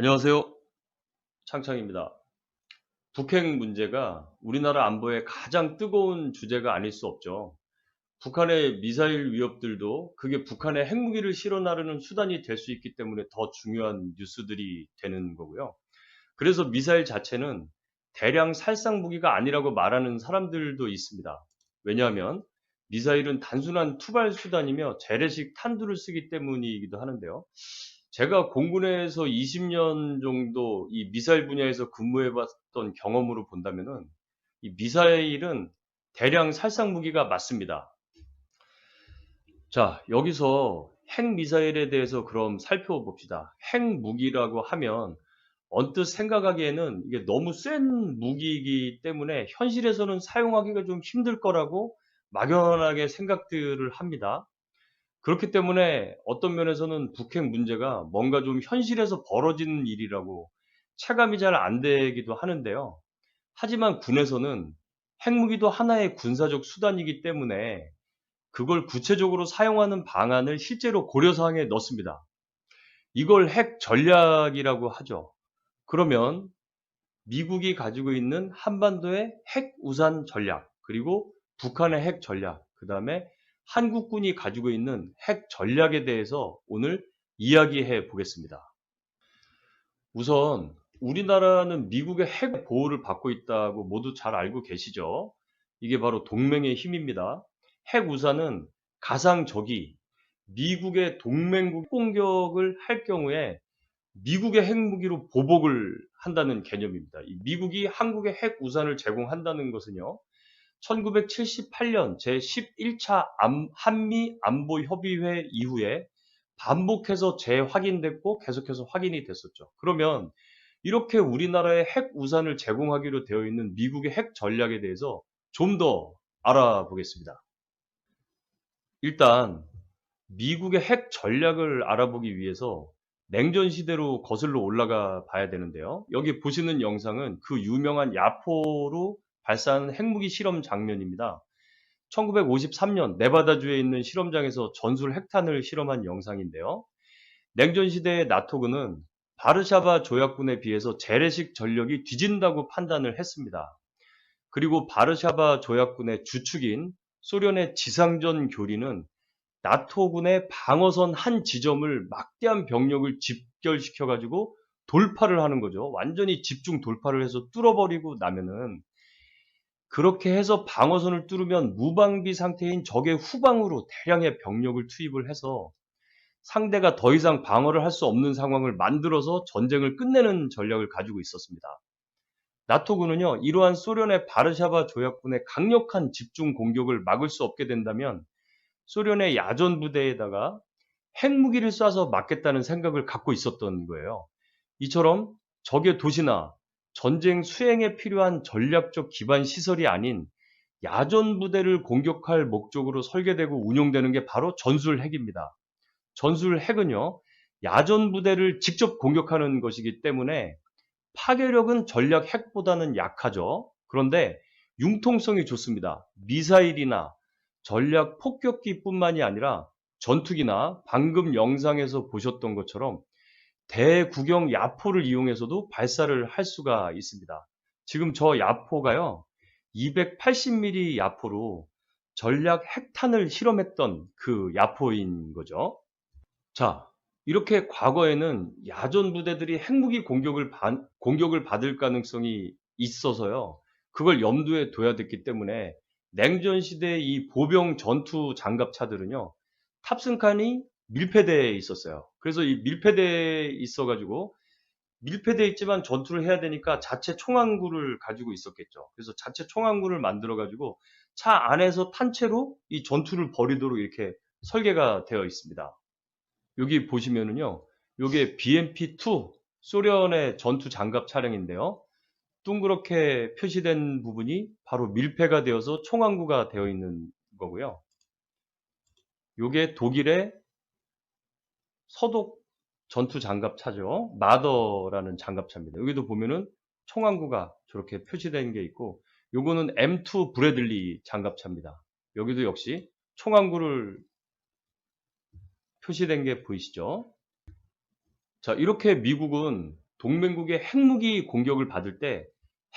안녕하세요. 창창입니다. 북핵 문제가 우리나라 안보의 가장 뜨거운 주제가 아닐 수 없죠. 북한의 미사일 위협들도 그게 북한의 핵무기를 실어 나르는 수단이 될 수 있기 때문에 더 중요한 뉴스들이 되는 거고요. 그래서 미사일 자체는 대량 살상 무기가 아니라고 말하는 사람들도 있습니다. 왜냐하면 미사일은 단순한 투발 수단이며 재래식 탄두를 쓰기 때문이기도 하는데요. 제가 공군에서 20년 정도 이 미사일 분야에서 근무해 봤던 경험으로 본다면은 이 미사일은 대량 살상 무기가 맞습니다. 자, 여기서 핵미사일에 대해서 그럼 살펴봅시다. 핵무기라고 하면 언뜻 생각하기에는 이게 너무 센 무기이기 때문에 현실에서는 사용하기가 좀 힘들 거라고 막연하게 생각들을 합니다. 그렇기 때문에 어떤 면에서는 북핵 문제가 뭔가 좀 현실에서 벌어지는 일이라고 체감이 잘 안 되기도 하는데요. 하지만 군에서는 핵무기도 하나의 군사적 수단이기 때문에 그걸 구체적으로 사용하는 방안을 실제로 고려사항에 넣습니다. 이걸 핵 전략이라고 하죠. 그러면 미국이 가지고 있는 한반도의 핵 우산 전략, 그리고 북한의 핵 전략, 그다음에 한국군이 가지고 있는 핵 전략에 대해서 오늘 이야기해 보겠습니다. 우선 우리나라는 미국의 핵 보호를 받고 있다고 모두 잘 알고 계시죠? 이게 바로 동맹의 힘입니다. 핵 우산은 가상 적이 미국의 동맹국 공격을 할 경우에 미국의 핵무기로 보복을 한다는 개념입니다. 이 미국이 한국에 핵 우산을 제공한다는 것은요, 1978년 제11차 한미 안보 협의회 이후에 반복해서 재확인됐고 계속해서 확인이 됐었죠. 그러면 이렇게 우리나라에 핵 우산을 제공하기로 되어 있는 미국의 핵 전략에 대해서 좀 더 알아보겠습니다. 일단 미국의 핵 전략을 알아보기 위해서 냉전 시대로 거슬러 올라가 봐야 되는데요. 여기 보시는 영상은 그 유명한 야포로 발사하는 핵무기 실험 장면입니다. 1953년 네바다주에 있는 실험장에서 전술 핵탄을 실험한 영상인데요. 냉전 시대의 나토군은 바르샤바 조약군에 비해서 재래식 전력이 뒤진다고 판단을 했습니다. 그리고 바르샤바 조약군의 주축인 소련의 지상전 교리는 나토군의 방어선 한 지점을 막대한 병력을 집결시켜 가지고 돌파를 하는 거죠. 완전히 집중 돌파를 해서 뚫어버리고 나면은, 그렇게 해서 방어선을 뚫으면 무방비 상태인 적의 후방으로 대량의 병력을 투입을 해서 상대가 더 이상 방어를 할 수 없는 상황을 만들어서 전쟁을 끝내는 전략을 가지고 있었습니다. 나토군은요, 이러한 소련의 바르샤바 조약군의 강력한 집중 공격을 막을 수 없게 된다면 소련의 야전 부대에다가 핵무기를 쏴서 막겠다는 생각을 갖고 있었던 거예요. 이처럼 적의 도시나 전쟁 수행에 필요한 전략적 기반 시설이 아닌 야전 부대를 공격할 목적으로 설계되고 운용되는 게 바로 전술핵입니다. 전술핵은요, 야전 부대를 직접 공격하는 것이기 때문에 파괴력은 전략 핵보다는 약하죠. 그런데 융통성이 좋습니다. 미사일이나 전략 폭격기뿐만이 아니라 전투기나 방금 영상에서 보셨던 것처럼 대구경 야포를 이용해서도 발사를 할 수가 있습니다. 지금 저 야포가요, 280mm 야포로 전략 핵탄을 실험했던 그 야포인 거죠. 자, 이렇게 과거에는 야전 부대들이 핵무기 공격을 받을 가능성이 있어서요, 그걸 염두에 둬야 됐기 때문에 냉전 시대의 이 보병 전투 장갑차들은요, 탑승칸이 밀폐되어 있었어요. 그래서 이 밀폐되어 있어 가지고 밀폐되어 있지만 전투를 해야 되니까 자체 총항구를 가지고 있었겠죠. 그래서 자체 총항구를 만들어 가지고 차 안에서 탄채로 이 전투를 벌이도록 이렇게 설계가 되어 있습니다. 여기 보시면은요, 요게 BMP-2 소련의 전투 장갑 차량인데요. 둥그렇게 표시된 부분이 바로 밀폐가 되어서 총항구가 되어 있는 거고요. 요게 독일의 서독 전투 장갑차죠. 마더라는 장갑차입니다. 여기도 보면은 총항구가 저렇게 표시된 게 있고, 요거는 M2 브래들리 장갑차입니다. 여기도 역시 총항구를 표시된 게 보이시죠? 자, 이렇게 미국은 동맹국의 핵무기 공격을 받을 때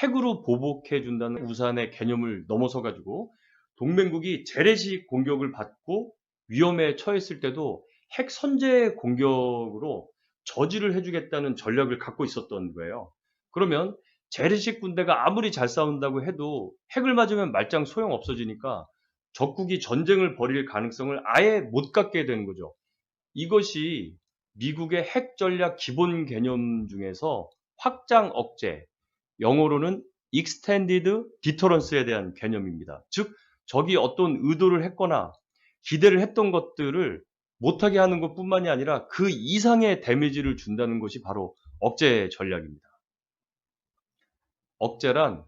핵으로 보복해 준다는 우산의 개념을 넘어서 가지고 동맹국이 재래식 공격을 받고 위험에 처했을 때도 핵 선제 공격으로 저지를 해 주겠다는 전략을 갖고 있었던 거예요. 그러면 재래식 군대가 아무리 잘 싸운다고 해도 핵을 맞으면 말짱 소용 없어지니까 적국이 전쟁을 벌일 가능성을 아예 못 갖게 되는 거죠. 이것이 미국의 핵 전략 기본 개념 중에서 확장 억제, 영어로는 Extended Deterrence에 대한 개념입니다. 즉, 적이 어떤 의도를 했거나 기대를 했던 것들을 못하게 하는 것뿐만이 아니라 그 이상의 데미지를 준다는 것이 바로 억제 전략입니다. 억제란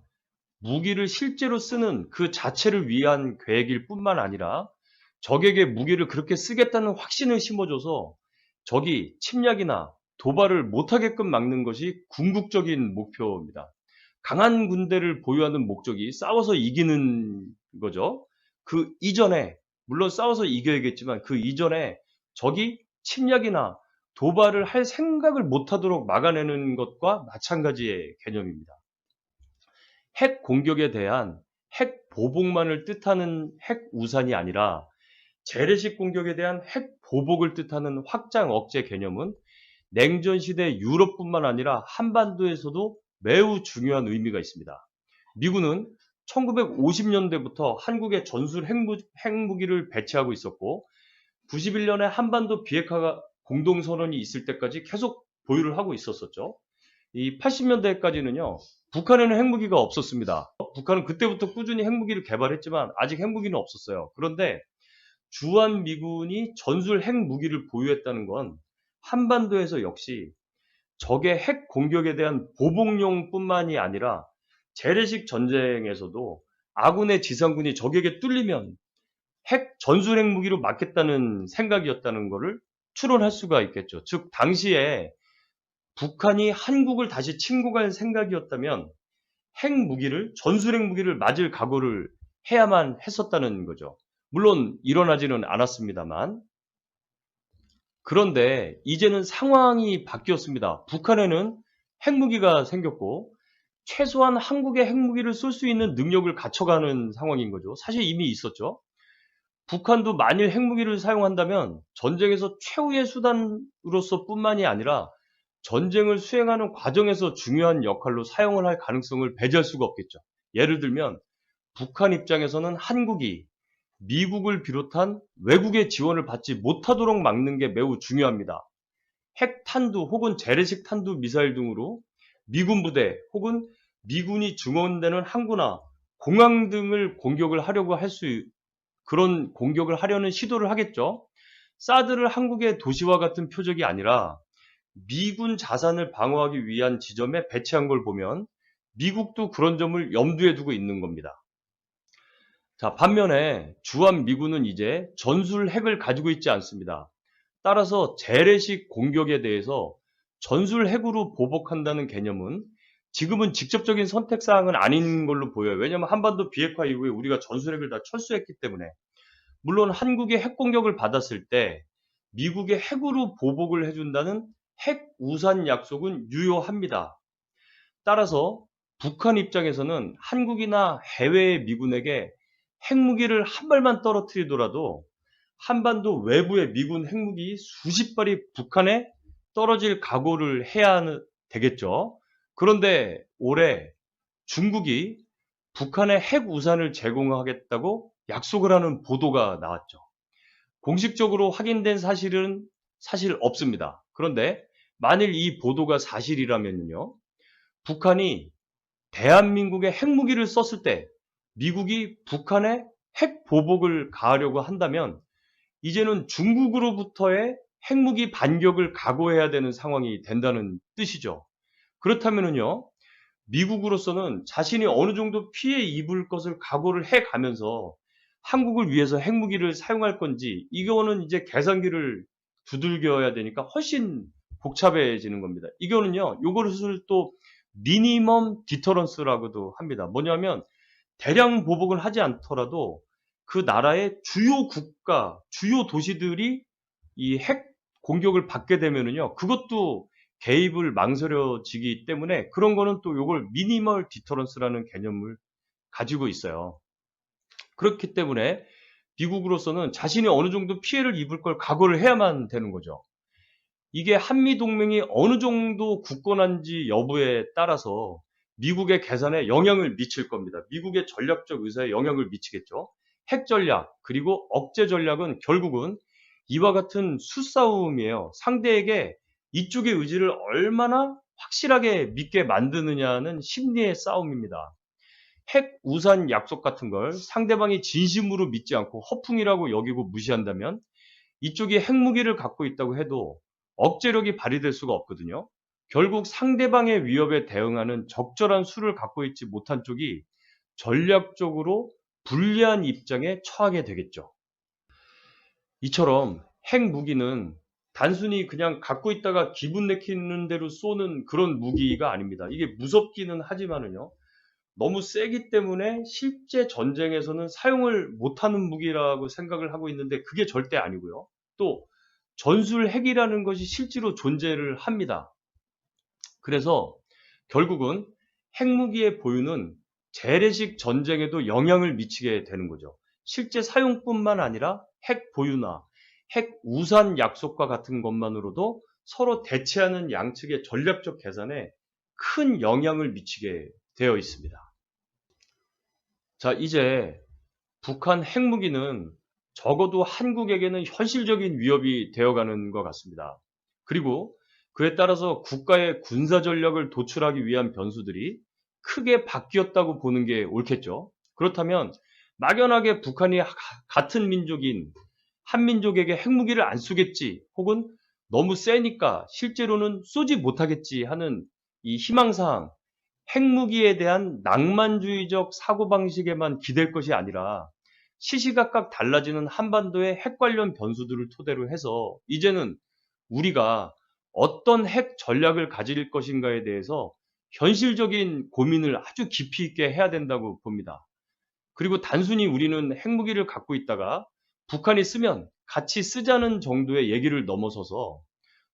무기를 실제로 쓰는 그 자체를 위한 계획일 뿐만 아니라 적에게 무기를 그렇게 쓰겠다는 확신을 심어줘서 적이 침략이나 도발을 못하게끔 막는 것이 궁극적인 목표입니다. 강한 군대를 보유하는 목적이 싸워서 이기는 거죠. 그 이전에, 물론 싸워서 이겨야겠지만 그 이전에 적이 침략이나 도발을 할 생각을 못하도록 막아내는 것과 마찬가지의 개념입니다. 핵 공격에 대한 핵 보복만을 뜻하는 핵 우산이 아니라 재래식 공격에 대한 핵 보복을 뜻하는 확장 억제 개념은 냉전 시대 유럽뿐만 아니라 한반도에서도 매우 중요한 의미가 있습니다. 미군은 1950년대부터 한국에 전술 핵무기를 배치하고 있었고 91년에 한반도 비핵화 공동선언이 있을 때까지 계속 보유를 하고 있었었죠. 이 80년대까지는요. 북한에는 핵무기가 없었습니다. 북한은 그때부터 꾸준히 핵무기를 개발했지만 아직 핵무기는 없었어요. 그런데 주한미군이 전술 핵무기를 보유했다는 건 한반도에서 역시 적의 핵 공격에 대한 보복용뿐만이 아니라 재래식 전쟁에서도 아군의 지상군이 적에게 뚫리면 전술 핵무기로 막겠다는 생각이었다는 것을 추론할 수가 있겠죠. 즉 당시에 북한이 한국을 다시 침공할 생각이었다면 전술 핵무기를 맞을 각오를 해야만 했었다는 거죠. 물론 일어나지는 않았습니다만. 그런데 이제는 상황이 바뀌었습니다. 북한에는 핵무기가 생겼고 최소한 한국의 핵무기를 쏠 수 있는 능력을 갖춰가는 상황인 거죠. 사실 이미 있었죠. 북한도 만일 핵무기를 사용한다면 전쟁에서 최후의 수단으로서 뿐만이 아니라 전쟁을 수행하는 과정에서 중요한 역할로 사용을 할 가능성을 배제할 수가 없겠죠. 예를 들면 북한 입장에서는 한국이 미국을 비롯한 외국의 지원을 받지 못하도록 막는 게 매우 중요합니다. 핵탄두 혹은 재래식 탄두 미사일 등으로 미군 부대 혹은 미군이 증원되는 항구나 공항 등을 공격을 하려고 그런 공격을 하려는 시도를 하겠죠. 사드를 한국의 도시와 같은 표적이 아니라 미군 자산을 방어하기 위한 지점에 배치한 걸 보면 미국도 그런 점을 염두에 두고 있는 겁니다. 자, 반면에 주한미군은 이제 전술 핵을 가지고 있지 않습니다. 따라서 재래식 공격에 대해서 전술 핵으로 보복한다는 개념은 지금은 직접적인 선택사항은 아닌 걸로 보여요. 왜냐하면 한반도 비핵화 이후에 우리가 전술 핵을 다 철수했기 때문에. 물론 한국이 핵 공격을 받았을 때 미국의 핵으로 보복을 해준다는 핵 우산 약속은 유효합니다. 따라서 북한 입장에서는 한국이나 해외의 미군에게 핵무기를 한 발만 떨어뜨리더라도 한반도 외부의 미군 핵무기 수십 발이 북한에 떨어질 각오를 해야 되겠죠. 그런데 올해 중국이 북한에 핵 우산을 제공하겠다고 약속을 하는 보도가 나왔죠. 공식적으로 확인된 사실은 사실 없습니다. 그런데 만일 이 보도가 사실이라면요. 북한이 대한민국의 핵무기를 썼을 때 미국이 북한에 핵 보복을 가하려고 한다면 이제는 중국으로부터의 핵무기 반격을 각오해야 되는 상황이 된다는 뜻이죠. 그렇다면요. 미국으로서는 자신이 어느 정도 피해 입을 것을 각오를 해 가면서 한국을 위해서 핵무기를 사용할 건지 이거는 이제 계산기를 두들겨야 되니까 훨씬 복잡해지는 겁니다. 이거는요. 요것을 또 미니멈 디터런스라고도 합니다. 뭐냐면 대량 보복을 하지 않더라도 그 나라의 주요 국가, 주요 도시들이 이 핵 공격을 받게 되면은요. 그것도 개입을 망설여지기 때문에 그런 거는 또 요걸 미니멀 디터런스라는 개념을 가지고 있어요. 그렇기 때문에 미국으로서는 자신이 어느 정도 피해를 입을 걸 각오를 해야만 되는 거죠. 이게 한미 동맹이 어느 정도 굳건한지 여부에 따라서 미국의 계산에 영향을 미칠 겁니다. 미국의 전략적 의사에 영향을 미치겠죠. 핵 전략 그리고 억제 전략은 결국은 이와 같은 수싸움이에요. 상대에게 이쪽의 의지를 얼마나 확실하게 믿게 만드느냐는 심리의 싸움입니다. 핵 우산 약속 같은 걸 상대방이 진심으로 믿지 않고 허풍이라고 여기고 무시한다면 이쪽이 핵무기를 갖고 있다고 해도 억제력이 발휘될 수가 없거든요. 결국 상대방의 위협에 대응하는 적절한 수를 갖고 있지 못한 쪽이 전략적으로 불리한 입장에 처하게 되겠죠. 이처럼 핵무기는 단순히 그냥 갖고 있다가 기분 내키는 대로 쏘는 그런 무기가 아닙니다. 이게 무섭기는 하지만은요. 너무 세기 때문에 실제 전쟁에서는 사용을 못하는 무기라고 생각을 하고 있는데 그게 절대 아니고요. 또 전술 핵이라는 것이 실제로 존재를 합니다. 그래서 결국은 핵무기의 보유는 재래식 전쟁에도 영향을 미치게 되는 거죠. 실제 사용뿐만 아니라 핵 보유나 핵 우산 약속과 같은 것만으로도 서로 대치하는 양측의 전략적 계산에 큰 영향을 미치게 되어 있습니다. 자, 이제 북한 핵무기는 적어도 한국에게는 현실적인 위협이 되어가는 것 같습니다. 그리고 그에 따라서 국가의 군사 전략을 도출하기 위한 변수들이 크게 바뀌었다고 보는 게 옳겠죠. 그렇다면 막연하게 북한이 같은 민족인 한민족에게 핵무기를 안 쏘겠지 혹은 너무 세니까 실제로는 쏘지 못하겠지 하는 이 희망사항, 핵무기에 대한 낭만주의적 사고방식에만 기댈 것이 아니라 시시각각 달라지는 한반도의 핵 관련 변수들을 토대로 해서 이제는 우리가 어떤 핵 전략을 가질 것인가에 대해서 현실적인 고민을 아주 깊이 있게 해야 된다고 봅니다. 그리고 단순히 우리는 핵무기를 갖고 있다가 북한이 쓰면 같이 쓰자는 정도의 얘기를 넘어서서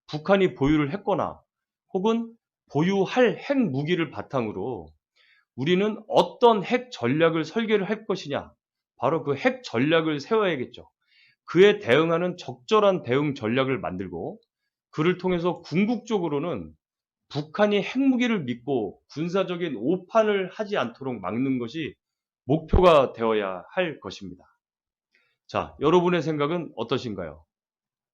북한이 보유를 했거나 혹은 보유할 핵무기를 바탕으로 우리는 어떤 핵 전략을 설계를 할 것이냐. 바로 그 핵 전략을 세워야겠죠. 그에 대응하는 적절한 대응 전략을 만들고 그를 통해서 궁극적으로는 북한이 핵무기를 믿고 군사적인 오판을 하지 않도록 막는 것이 목표가 되어야 할 것입니다. 자, 여러분의 생각은 어떠신가요?